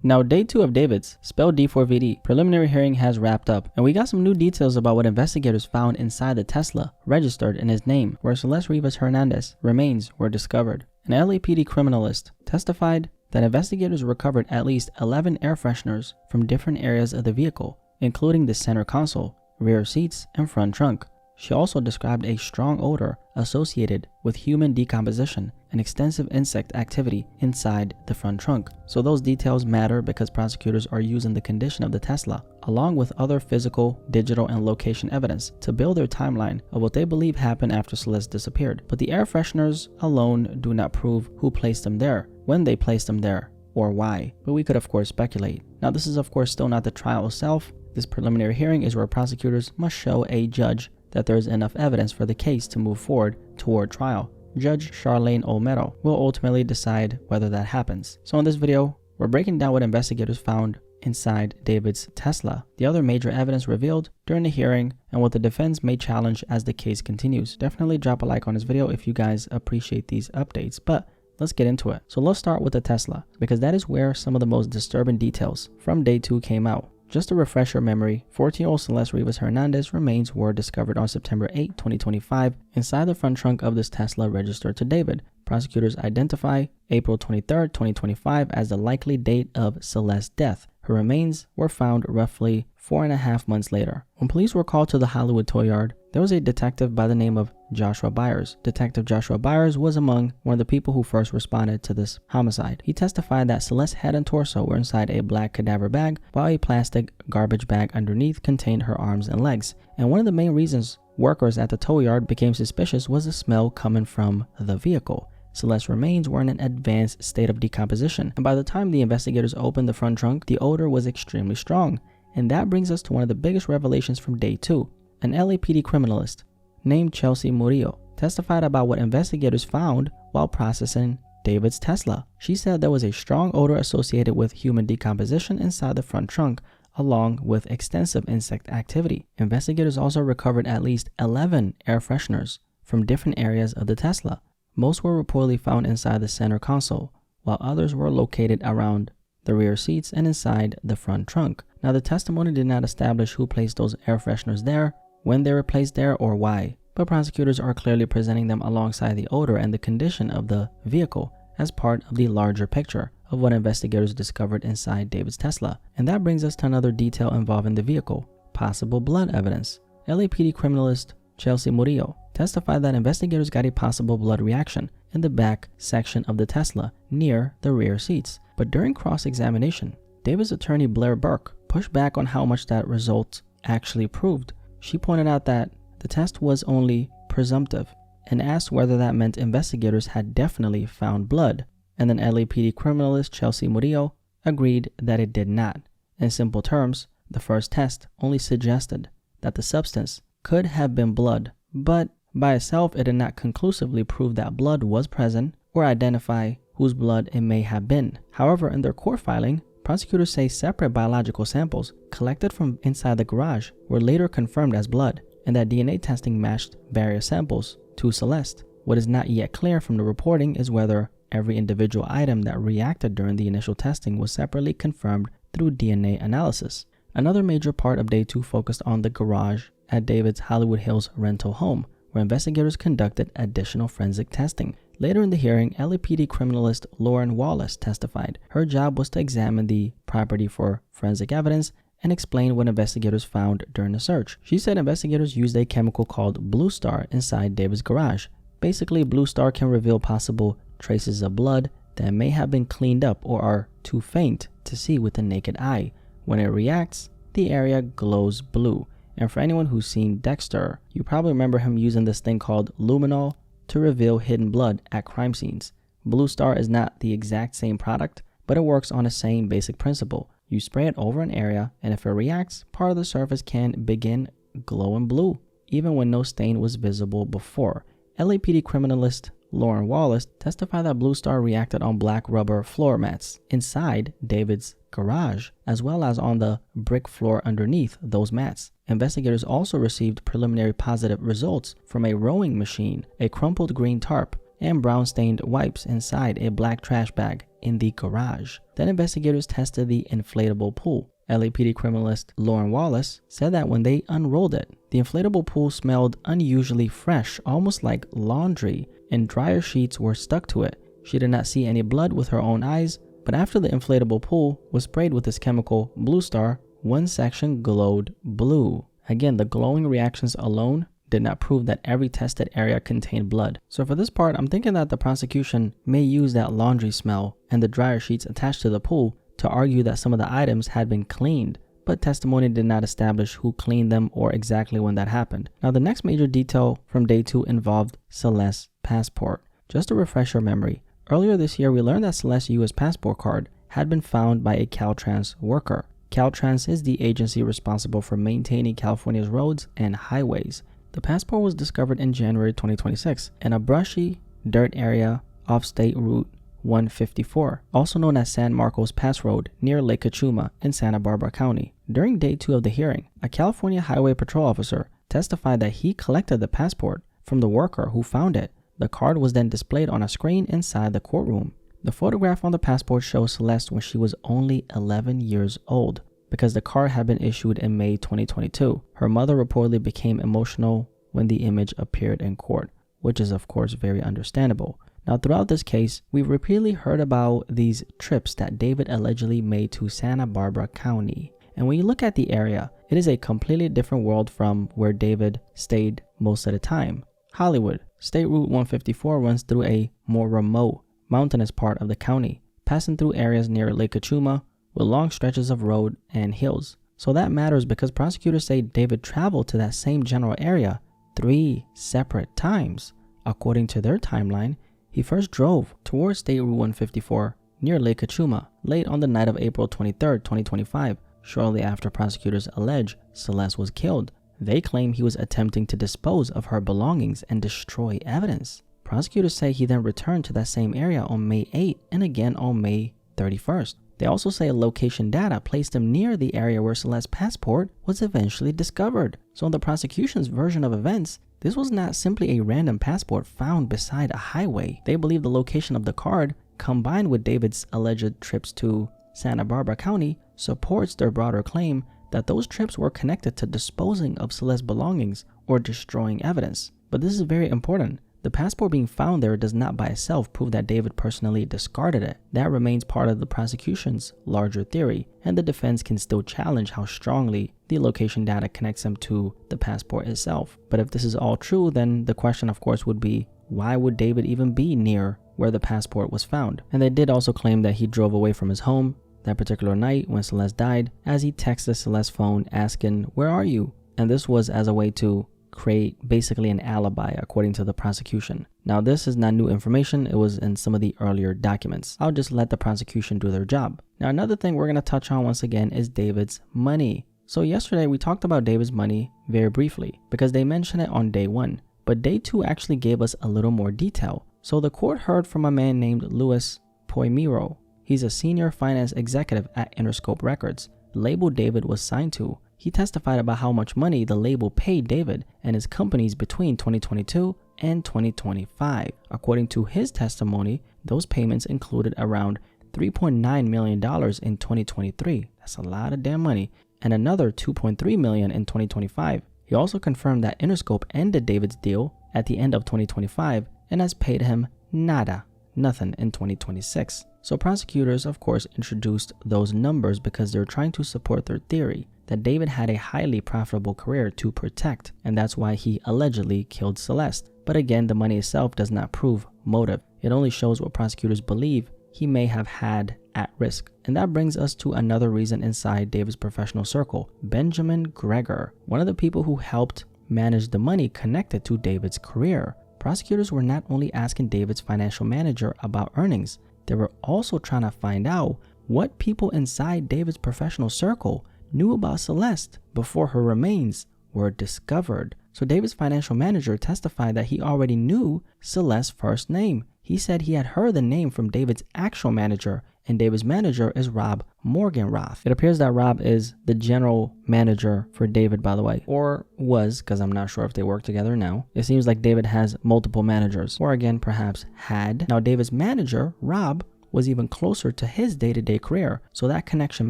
Now, day 2 of David's, spelled d4vd, preliminary hearing has wrapped up, and we got some new details about what investigators found inside the Tesla registered in his name, where Celeste Rivas Hernandez remains were discovered. An LAPD criminalist testified that investigators recovered at least 11 air fresheners from different areas of the vehicle, including the center console, rear seats, and front trunk. She also described a strong odor associated with human decomposition and extensive insect activity inside the front trunk. So those details matter because prosecutors are using the condition of the Tesla, along with other physical, digital, and location evidence to build their timeline of what they believe happened after Celeste disappeared. But the air fresheners alone do not prove who placed them there, when they placed them there, or why. But we could of course speculate. Now this is of course still not the trial itself. This preliminary hearing is where prosecutors must show a judge that there is enough evidence for the case to move forward toward trial. Judge Charlene Olmedo will ultimately decide whether that happens. So in this video, we're breaking down what investigators found inside David's Tesla, the other major evidence revealed during the hearing, and what the defense may challenge as the case continues. Definitely drop a like on this video if you guys appreciate these updates, but let's get into it. So let's start with the Tesla, because that is where some of the most disturbing details from day 2 came out. Just to refresh your memory, 14-year-old Celeste Rivas Hernandez remains were discovered on September 8, 2025 inside the front trunk of this Tesla registered to David. Prosecutors identify April 23, 2025 as the likely date of Celeste's death. Her remains were found roughly 4.5 months later. When police were called to the Hollywood tow yard, there was a detective by the name of Joshua Byers. Detective Joshua Byers was among one of the people who first responded to this homicide. He testified that Celeste's head and torso were inside a black cadaver bag, while a plastic garbage bag underneath contained her arms and legs. And one of the main reasons workers at the tow yard became suspicious was the smell coming from the vehicle. Celeste's remains were in an advanced state of decomposition, and by the time the investigators opened the front trunk, the odor was extremely strong. And that brings us to one of the biggest revelations from day 2. An LAPD criminalist named Celeste Murillo testified about what investigators found while processing David's Tesla. She said there was a strong odor associated with human decomposition inside the front trunk, along with extensive insect activity. Investigators also recovered at least 11 air fresheners from different areas of the Tesla. Most were reportedly found inside the center console, while others were located around the rear seats and inside the front trunk. Now, the testimony did not establish who placed those air fresheners there, when they were placed there, or why, but prosecutors are clearly presenting them alongside the odor and the condition of the vehicle as part of the larger picture of what investigators discovered inside David's Tesla. And that brings us to another detail involving the vehicle: possible blood evidence. LAPD criminalist Celeste Murillo testified that investigators got a possible blood reaction in the back section of the Tesla near the rear seats. But during cross-examination, David's attorney Blair Burke pushed back on how much that result actually proved. She pointed out that the test was only presumptive and asked whether that meant investigators had definitely found blood. And then LAPD criminalist Celeste Murillo agreed that it did not. In simple terms, the first test only suggested that the substance could have been blood, but by itself it did not conclusively prove that blood was present or identify whose blood it may have been. However, in their court filing, prosecutors say separate biological samples collected from inside the garage were later confirmed as blood, and that DNA testing matched various samples to Celeste. What is not yet clear from the reporting is whether every individual item that reacted during the initial testing was separately confirmed through DNA analysis. Another major part of day 2 focused on the garage at David's Hollywood Hills rental home, where investigators conducted additional forensic testing. Later in the hearing, LAPD criminalist Lauren Wallace testified. Her job was to examine the property for forensic evidence and explain what investigators found during the search. She said investigators used a chemical called Blue Star inside David's garage. Basically, Blue Star can reveal possible traces of blood that may have been cleaned up or are too faint to see with the naked eye. When it reacts, the area glows blue. And for anyone who's seen Dexter, you probably remember him using this thing called luminol to reveal hidden blood at crime scenes. Blue Star is not the exact same product, but it works on the same basic principle. You spray it over an area, and if it reacts, part of the surface can begin glowing blue, even when no stain was visible before. LAPD criminalist Lauren Wallace testified that Blue Star reacted on black rubber floor mats inside David's garage, as well as on the brick floor underneath those mats. Investigators also received preliminary positive results from a rowing machine, a crumpled green tarp, and brown-stained wipes inside a black trash bag in the garage. Then investigators tested the inflatable pool. LAPD criminalist Lauren Wallace said that when they unrolled it, the inflatable pool smelled unusually fresh, almost like laundry, and dryer sheets were stuck to it. She did not see any blood with her own eyes, but after the inflatable pool was sprayed with this chemical Blue Star, one section glowed blue. Again, the glowing reactions alone did not prove that every tested area contained blood. So for this part, I'm thinking that the prosecution may use that laundry smell and the dryer sheets attached to the pool to argue that some of the items had been cleaned, but testimony did not establish who cleaned them or exactly when that happened. Now, the next major detail from day 2 involved Celeste's passport. Just to refresh your memory, earlier this year we learned that Celeste's U.S. passport card had been found by a Caltrans worker. Caltrans is the agency responsible for maintaining California's roads and highways. The passport was discovered in January 2026 in a brushy dirt area off State Route 154, also known as San Marcos Pass Road near Lake Cachuma in Santa Barbara County. During day 2 of the hearing, a California Highway Patrol officer testified that he collected the passport from the worker who found it. The card was then displayed on a screen inside the courtroom. The photograph on the passport shows Celeste when she was only 11 years old. Because the card had been issued in May 2022, her mother reportedly became emotional when the image appeared in court, which is of course very understandable. Now, throughout this case, we've repeatedly heard about these trips that David allegedly made to Santa Barbara County. And when you look at the area, it is a completely different world from where David stayed most of the time. Hollywood, State Route 154 runs through a more remote, mountainous part of the county, passing through areas near Lake Cachuma with long stretches of road and hills. So that matters because prosecutors say David traveled to that same general area 3 separate times. According to their timeline, he first drove towards State Route 154 near Lake Cachuma late on the night of April 23, 2025, shortly after prosecutors allege Celeste was killed. They claim he was attempting to dispose of her belongings and destroy evidence. Prosecutors say he then returned to that same area on May 8 and again on May 31st. They also say location data placed him near the area where Celeste's passport was eventually discovered. So in the prosecution's version of events, this was not simply a random passport found beside a highway. They believe the location of the card, combined with David's alleged trips to Santa Barbara County, supports their broader claim that those trips were connected to disposing of Celeste's belongings or destroying evidence. But this is very important. The passport being found there does not by itself prove that David personally discarded it. That remains part of the prosecution's larger theory, and the defense can still challenge how strongly the location data connects him to the passport itself. But if this is all true, then the question of course would be, why would David even be near where the passport was found? And they did also claim that he drove away from his home that particular night when Celeste died, as he texted Celeste's phone asking, "Where are you?" And this was as a way to create basically an alibi according to the prosecution. Now, this is not new information. It was in some of the earlier documents. I'll just let the prosecution do their job. Now, another thing we're going to touch on once again is David's money. So yesterday we talked about David's money very briefly because they mentioned it on day 1, but day 2 actually gave us a little more detail. So the court heard from a man named Luis Poimiro. He's a senior finance executive at Interscope Records, the label David was signed to. He testified about how much money the label paid David and his companies between 2022 and 2025. According to his testimony, those payments included around $3.9 million in 2023. That's a lot of damn money. And another $2.3 million in 2025. He also confirmed that Interscope ended David's deal at the end of 2025 and has paid him nothing in 2026. So prosecutors, of course, introduced those numbers because they're trying to support their theory that David had a highly profitable career to protect, and that's why he allegedly killed Celeste. But again, the money itself does not prove motive. It only shows what prosecutors believe he may have had at risk. And that brings us to another reason inside David's professional circle, Benjamin Gregor, one of the people who helped manage the money connected to David's career. Prosecutors were not only asking David's financial manager about earnings, they were also trying to find out what people inside David's professional circle knew about Celeste before her remains were discovered. So David's financial manager testified that he already knew Celeste's first name. He said he had heard the name from David's actual manager, and David's manager is Rob Morgenroth. It appears that Rob is the general manager for David, by the way, or was, because I'm not sure if they work together now. It seems like David has multiple managers, or again, perhaps had. Now, David's manager, Rob, was even closer to his day-to-day career, so that connection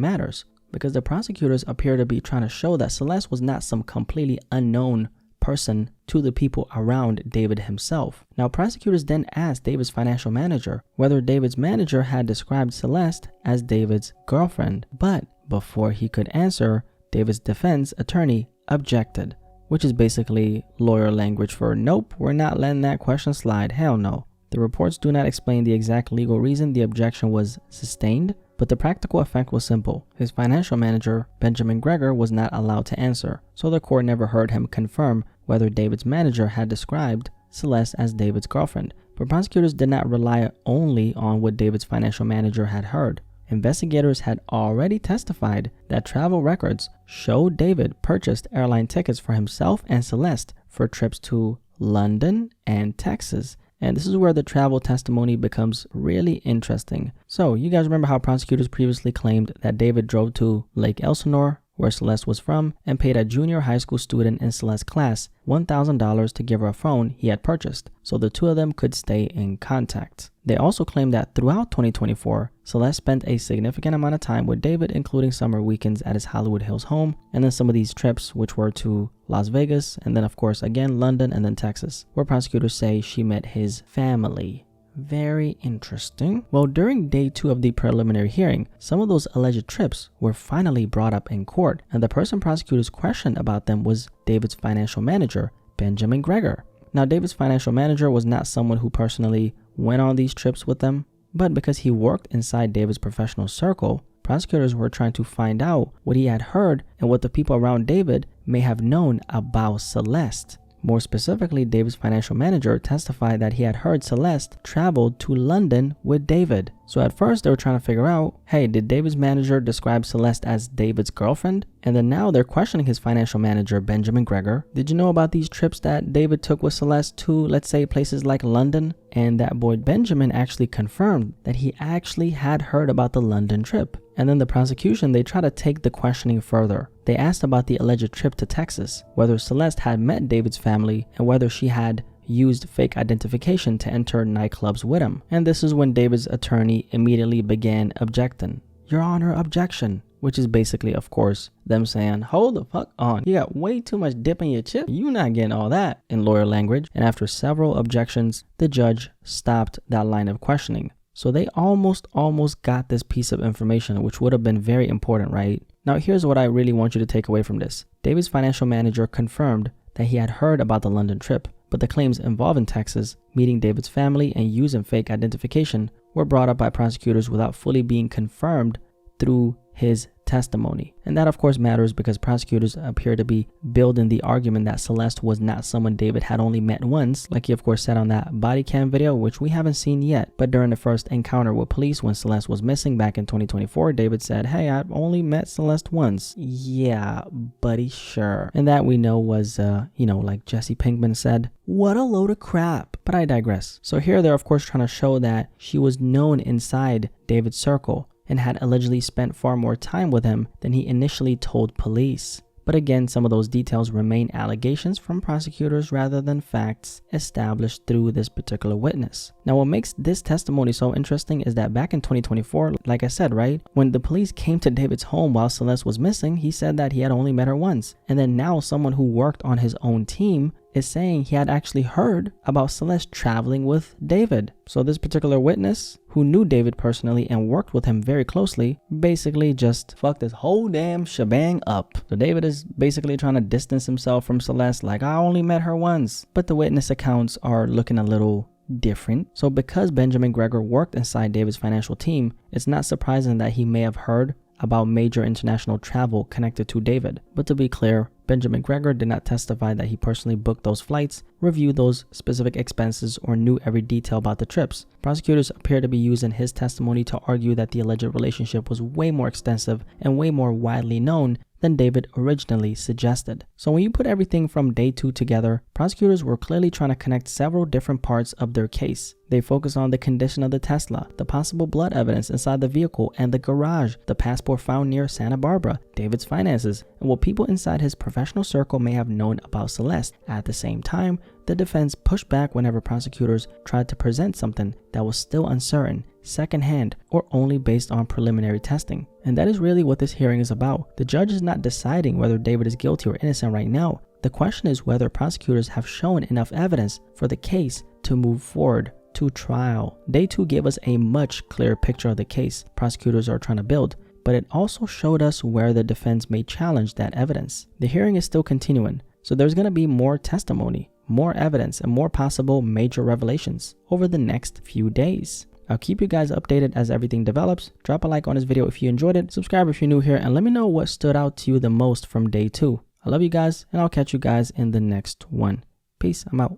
matters, because the prosecutors appear to be trying to show that Celeste was not some completely unknown person to the people around David himself. Now, prosecutors then asked David's financial manager whether David's manager had described Celeste as David's girlfriend, but before he could answer, David's defense attorney objected, which is basically lawyer language for nope, we're not letting that question slide, hell no. The reports do not explain the exact legal reason the objection was sustained, but the practical effect was simple. His financial manager, Benjamin Greger, was not allowed to answer, so the court never heard him confirm whether David's manager had described Celeste as David's girlfriend. But prosecutors did not rely only on what David's financial manager had heard. Investigators had already testified that travel records showed David purchased airline tickets for himself and Celeste for trips to London and Texas. And this is where the travel testimony becomes really interesting. So you guys remember how prosecutors previously claimed that David drove to Lake Elsinore, where Celeste was from, and paid a junior high school student in Celeste's class $1,000 to give her a phone he had purchased, so the two of them could stay in contact. They also claimed that throughout 2024, Celeste spent a significant amount of time with David, including summer weekends at his Hollywood Hills home, and then some of these trips, which were to Las Vegas, and then of course again London and then Texas, where prosecutors say she met his family. Very interesting. Well, during day 2 of the preliminary hearing, some of those alleged trips were finally brought up in court, and the person prosecutors questioned about them was David's financial manager, Benjamin Greger. Now, David's financial manager was not someone who personally went on these trips with them, but because he worked inside David's professional circle, prosecutors were trying to find out what he had heard and what the people around David may have known about Celeste. More specifically, David's financial manager testified that he had heard Celeste traveled to London with David. So at first they were trying to figure out, hey, did David's manager describe Celeste as David's girlfriend? And then now they're questioning his financial manager, Benjamin Greger. Did you know about these trips that David took with Celeste to, let's say, places like London? And that boy Benjamin actually confirmed that he actually had heard about the London trip. And then the prosecution, they try to take the questioning further. They asked about the alleged trip to Texas, whether Celeste had met David's family, and whether she had used fake identification to enter nightclubs with him. And this is when David's attorney immediately began objecting. Your Honor, objection. Which is basically, of course, them saying, hold the fuck on. You got way too much dip in your chip. You not getting all that, in lawyer language. And after several objections, the judge stopped that line of questioning. So they almost got this piece of information, which would have been very important, right? Now, here's what I really want you to take away from this. David's financial manager confirmed that he had heard about the London trip, but the claims involving Texas, meeting David's family, and using fake identification were brought up by prosecutors without fully being confirmed through his testimony. And that of course matters because prosecutors appear to be building the argument that Celeste was not someone David had only met once, like he of course said on that body cam video, which we haven't seen yet. But during the first encounter with police when Celeste was missing back in 2024, David said, hey, I've only met Celeste once. Yeah, buddy, sure. And that we know was, like Jesse Pinkman said, what a load of crap. But I digress. So here they're of course trying to show that she was known inside David's circle and had allegedly spent far more time with him than he initially told police. But again, some of those details remain allegations from prosecutors rather than facts established through this particular witness. Now, what makes this testimony so interesting is that back in 2024, like I said, right, when the police came to David's home while Celeste was missing, he said that he had only met her once. And then now someone who worked on his own team is saying he had actually heard about Celeste traveling with David. So this particular witness, who knew David personally and worked with him very closely, basically just fucked this whole damn shebang up. So David is basically trying to distance himself from Celeste, like, I only met her once. But the witness accounts are looking a little different. So because Benjamin Greger worked inside David's financial team, it's not surprising that he may have heard about major international travel connected to David. But to be clear, Benjamin Greger did not testify that he personally booked those flights, reviewed those specific expenses, or knew every detail about the trips. Prosecutors appear to be using his testimony to argue that the alleged relationship was way more extensive and way more widely known than David originally suggested. So when you put everything from day 2 together, prosecutors were clearly trying to connect several different parts of their case. They focused on the condition of the Tesla, the possible blood evidence inside the vehicle and the garage, the passport found near Santa Barbara, David's finances, and what people inside his professional circle may have known about Celeste. At the same time, the defense pushed back whenever prosecutors tried to present something that was still uncertain, secondhand, or only based on preliminary testing. And that is really what this hearing is about. The judge is not deciding whether David is guilty or innocent right now. The question is whether prosecutors have shown enough evidence for the case to move forward to trial. Day 2 gave us a much clearer picture of the case prosecutors are trying to build, but it also showed us where the defense may challenge that evidence. The hearing is still continuing, so there's going to be more testimony, more evidence, and more possible major revelations over the next few days. I'll keep you guys updated as everything develops. Drop a like on this video if you enjoyed it, subscribe if you're new here, and let me know what stood out to you the most from day 2. I love you guys, and I'll catch you guys in the next one. Peace, I'm out.